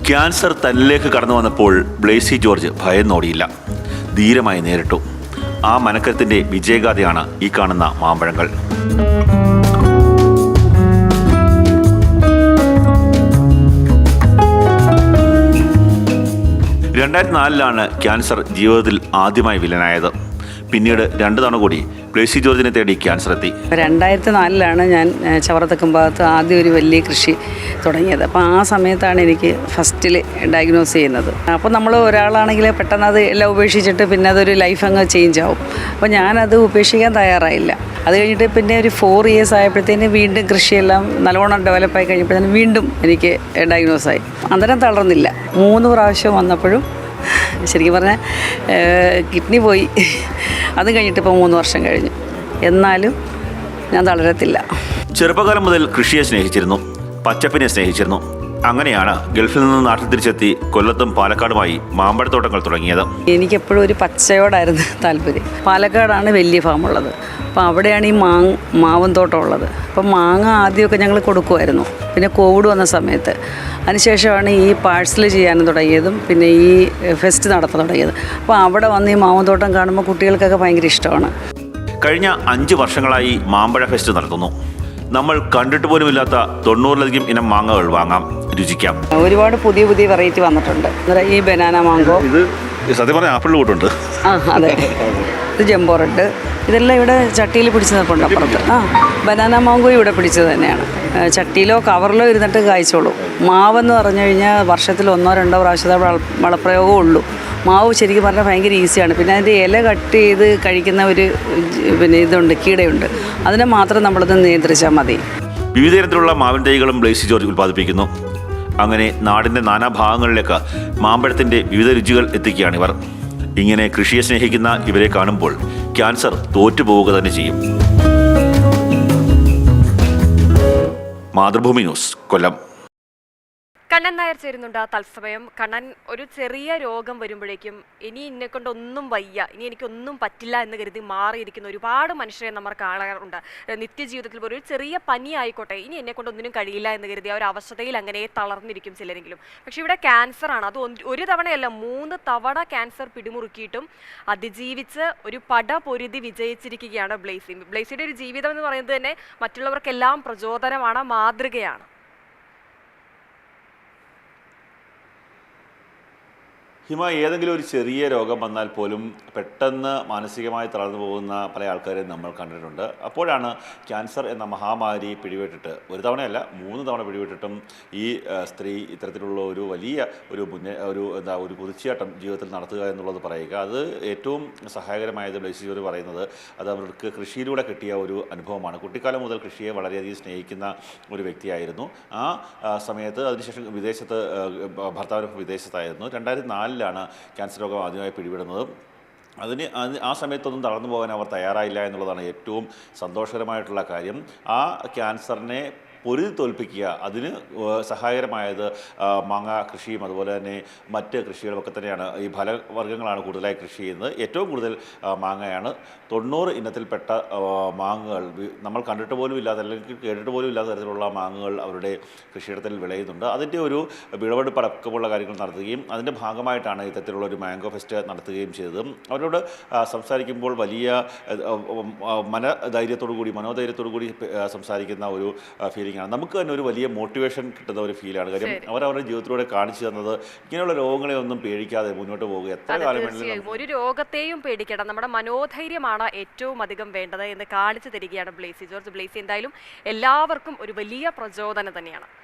Cancer തന്നിലേക്ക് കടന്നു വന്നപ്പോൾ ബ്ലേസി ജോർജ് ഭയന്നോടിയില്ല, ധീരമായി നേരിട്ടു. ആ മനക്കത്തിന്റെ വിജയഗാഥയാണ് ഈ കാണുന്ന മാമ്പഴങ്ങൾ. 2004 ക്യാൻസർ ജീവിതത്തിൽ ആദ്യമായി വില്ലനായത്. പിന്നീട് 2 തവണ കൂടി ബ്ലേസി ജോർജിനെ തേടി ക്യാൻസർ എത്തി. 2004 ഞാൻ ചവറത്തക്കം ഭാഗത്ത് ആദ്യം ഒരു വലിയ കൃഷി തുടങ്ങിയത്. അപ്പോൾ ആ സമയത്താണ് എനിക്ക് ഫസ്റ്റിൽ ഡയഗ്നോസ് ചെയ്യുന്നത്. അപ്പോൾ നമ്മൾ ഒരാളാണെങ്കിൽ പെട്ടെന്ന് അത് എല്ലാം ഉപേക്ഷിച്ചിട്ട് പിന്നെ അതൊരു ലൈഫ് അങ്ങ് ചേഞ്ച് ആവും. അപ്പോൾ ഞാനത് ഉപേക്ഷിക്കാൻ തയ്യാറായില്ല. അത് കഴിഞ്ഞിട്ട് പിന്നെ ഒരു 4 ഇയേഴ്സ് ആയപ്പോഴത്തേന് വീണ്ടും കൃഷിയെല്ലാം നല്ലോണം ഡെവലപ്പായി കഴിഞ്ഞപ്പോഴത്തേന് വീണ്ടും എനിക്ക് ഡയഗ്നോസായി. അന്നേരം തളർന്നില്ല. 3 പ്രാവശ്യം വന്നപ്പോഴും ശരിക്കും പറഞ്ഞാൽ കിഡ്നി പോയി. അത് കഴിഞ്ഞിട്ട് ഇപ്പോൾ 3 വർഷം കഴിഞ്ഞു. എന്നാലും ഞാൻ തളരത്തില്ല. ചെറുപ്പകാലം മുതൽ കൃഷിയെ സ്നേഹിച്ചിരുന്നു, പച്ചപ്പിനെ സ്നേഹിച്ചിരുന്നു. അങ്ങനെയാണ് ഗൾഫിൽ നിന്ന് നാട്ടിൽ തിരിച്ചെത്തി കൊല്ലത്തും പാലക്കാടുമായി മാമ്പഴത്തോട്ടങ്ങൾ തുടങ്ങിയത്. എനിക്കെപ്പോഴും ഒരു പച്ചയോടായിരുന്നു താല്പര്യം. പാലക്കാടാണ് വലിയ ഫാമുള്ളത്. അപ്പോൾ അവിടെയാണ് ഈ മാവും തോട്ടം ഉള്ളത്. അപ്പം മാങ്ങ ആദ്യമൊക്കെ ഞങ്ങൾ കൊടുക്കുമായിരുന്നു. പിന്നെ കോവിഡ് വന്ന സമയത്ത് അതിനുശേഷമാണ് ഈ പാഴ്സൽ ചെയ്യാനും തുടങ്ങിയതും പിന്നെ ഈ ഫെസ്റ്റ് നടത്താൻ തുടങ്ങിയത്. അപ്പോൾ അവിടെ വന്ന് ഈ മാവും തോട്ടം കാണുമ്പോൾ കുട്ടികൾക്കൊക്കെ ഭയങ്കര ഇഷ്ടമാണ്. കഴിഞ്ഞ 5 വർഷങ്ങളായി മാമ്പഴ ഫെസ്റ്റ് നടത്തുന്നു. നമ്മൾ കണ്ടിട്ട് പോലുമില്ലാത്ത 90ലധികം ഇനം മാങ്ങകൾ വാങ്ങാം, രുചിക്കാം. ഒരുപാട് പുതിയ വെറൈറ്റി വന്നിട്ടുണ്ട്. ഈ ബനാന മാങ്കോ, ഇത് സത്യം പറഞ്ഞാൽ ആപ്പിളിൽ കൂട്ടുണ്ട്. അതെ, ഇത് ജംബോ റെഡ്, ഇതെല്ലാം ഇവിടെ ചട്ടിയിൽ പിടിച്ച് നിൽപ്പുണ്ട് അപ്പുറത്ത്. ബനാന മാങ്കോ ഇവിടെ പിടിച്ചത് തന്നെയാണ്. ചട്ടിയിലോ കവറിലോ ഇരുന്നിട്ട് കായ്ച്ചോളൂ. മാവെന്ന് പറഞ്ഞു കഴിഞ്ഞാൽ വർഷത്തിൽ 1-2 പ്രാവശ്യത്തെ വളപ്രയോഗമേ ഉള്ളൂ. മാവ് ശരിക്കും പറഞ്ഞാൽ ഭയങ്കര ഈസിയാണ്. പിന്നെ അതിൻ്റെ ഇല കട്ട് ചെയ്ത് കഴിക്കുന്ന ഒരു ഇതുണ്ട്, കീടയുണ്ട്. അതിനെ മാത്രം നമ്മളത് നിയന്ത്രിച്ചാൽ മതി. വിവിധ തരത്തിലുള്ള മാവിൻ തൈകളും ബ്ലേസി ജോർജ് ഉൽപ്പാദിപ്പിക്കുന്നു. അങ്ങനെ നാടിൻ്റെ നാനാഭാഗങ്ങളിലേക്ക് മാമ്പഴത്തിൻ്റെ വിവിധ രുചികൾ എത്തിക്കുകയാണിവർ. ഇങ്ങനെ കൃഷിയെ സ്നേഹിക്കുന്ന ഇവരെ കാണുമ്പോൾ ക്യാൻസർ തോറ്റുപോവുക തന്നെ ചെയ്യും. മാതൃഭൂമി ന്യൂസ്, കൊല്ലം. കണ്ണൻ നായർ ചേരുന്നുണ്ട് തത്സമയം. കണ്ണൻ, ഒരു ചെറിയ രോഗം വരുമ്പോഴേക്കും ഇനി എന്നെ കൊണ്ടൊന്നും വയ്യ, ഇനി എനിക്കൊന്നും പറ്റില്ല എന്ന് കരുതി മാറിയിരിക്കുന്ന ഒരുപാട് മനുഷ്യരെ നമ്മൾ കാണാറുണ്ട്. നിത്യജീവിതത്തിൽ ഒരു ചെറിയ പനി ആയിക്കോട്ടെ, ഇനി എന്നെ കൊണ്ടൊന്നിനും കഴിയില്ല എന്ന് കരുതി ആ ഒരു അവസ്ഥയിൽ അങ്ങനെ തളർന്നിരിക്കും ചിലരെങ്കിലും. പക്ഷെ ഇവിടെ ക്യാൻസർ ആണ്. അത് ഒരു തവണയല്ല, 3 തവണ ക്യാൻസർ പിടിമുറുക്കിയിട്ടും അതിജീവിച്ച് ഒരു പടപൊരുതി വിജയിച്ചിരിക്കുകയാണ് ബ്ലേസി. ബ്ലേസിയുടെ ഒരു ജീവിതം എന്ന് പറയുന്നത് തന്നെ മറ്റുള്ളവർക്കെല്ലാം പ്രചോദനമാണ്, മാതൃകയാണ്. ഹിമ, ഏതെങ്കിലും ഒരു ചെറിയ രോഗം വന്നാൽ പോലും പെട്ടെന്ന് മാനസികമായി തളർന്നു പോകുന്ന പല ആൾക്കാരെയും നമ്മൾ കണ്ടിട്ടുണ്ട്. അപ്പോഴാണ് ക്യാൻസർ എന്ന മഹാമാരി പിടിപെട്ടിട്ട്, ഒരു തവണയല്ല 3 തവണ പിടിപെട്ടിട്ടും ഈ സ്ത്രീ ഇത്തരത്തിലുള്ള ഒരു വലിയ ഒരു കുതിച്ചുചാട്ടം ജീവിതത്തിൽ നടത്തുക എന്നുള്ളത് പറയുക. അത് ഏറ്റവും സഹായകരമായത് ബ്ലേസി ജോർജ് പറയുന്നത് അത് അവർക്ക് കൃഷിയിലൂടെ കിട്ടിയ ഒരു അനുഭവമാണ്. കുട്ടിക്കാലം മുതൽ കൃഷിയെ വളരെയധികം സ്നേഹിക്കുന്ന ഒരു വ്യക്തിയായിരുന്നു. ആ സമയത്ത് അതിനുശേഷം ഭർത്താവിന് വിദേശത്തായിരുന്നു. 2004 ക്യാൻസർ രോഗം ആദ്യമായി പിടിപെടുന്നത്. ആ സമയത്തൊന്നും തളർന്നു പോകാൻ അവർ തയ്യാറായില്ല എന്നുള്ളതാണ് ഏറ്റവും സന്തോഷകരമായിട്ടുള്ള കാര്യം. ആ ക്യാൻസറിനെ പൊരുതി തോൽപ്പിക്കുക, അതിന് സഹായകരമായത് മാങ്ങ കൃഷിയും അതുപോലെ തന്നെ മറ്റ് കൃഷികളുമൊക്കെ തന്നെയാണ്. ഈ ഫലവർഗ്ഗങ്ങളാണ് കൂടുതലായി കൃഷി ചെയ്യുന്നത്. ഏറ്റവും കൂടുതൽ മാങ്ങയാണ്. 90 ഇനത്തിൽപ്പെട്ട മാങ്ങകൾ നമ്മൾ കണ്ടിട്ട് പോലും ഇല്ലാത്ത അല്ലെങ്കിൽ കേട്ടിട്ട് പോലും ഇല്ലാത്ത തരത്തിലുള്ള മാങ്ങകൾ അവരുടെ കൃഷിയിടത്തിൽ വിളയുന്നുണ്ട്. അതിൻ്റെ ഒരു വിളവെടുപ്പ് അടക്കമുള്ള കാര്യങ്ങൾ നടത്തുകയും അതിൻ്റെ ഭാഗമായിട്ടാണ് ഇത്തരത്തിലുള്ള ഒരു മാംഗോ ഫെസ്റ്റ് നടത്തുകയും ചെയ്തത്. അവരോട് സംസാരിക്കുമ്പോൾ വലിയ മനോധൈര്യത്തോടു കൂടി സംസാരിക്കുന്ന ഒരു ഫീലിംഗാണ്. നമുക്ക് തന്നെ ഒരു വലിയ മോട്ടിവേഷൻ കിട്ടുന്ന ഒരു ഫീലാണ്. കാര്യം അവരവരുടെ ജീവിതത്തിലൂടെ കാണിച്ചു തന്നത് ഇങ്ങനെയുള്ള രോഗങ്ങളെ ഒന്നും പേടിക്കാതെ മുന്നോട്ട് പോകുക. എത്ര കാലം വേണമെങ്കിലും ഒരു രോഗത്തെയും പേടിക്കണം, നമ്മുടെ മനോധൈര്യമാണ് ഏറ്റവും അധികം വേണ്ടത് എന്ന് കാണിച്ചു തരികയാണ് ബ്ലേസി ജോർജ്. ബ്ലേസി എന്തായാലും എല്ലാവർക്കും ഒരു വലിയ പ്രചോദനം തന്നെയാണ്.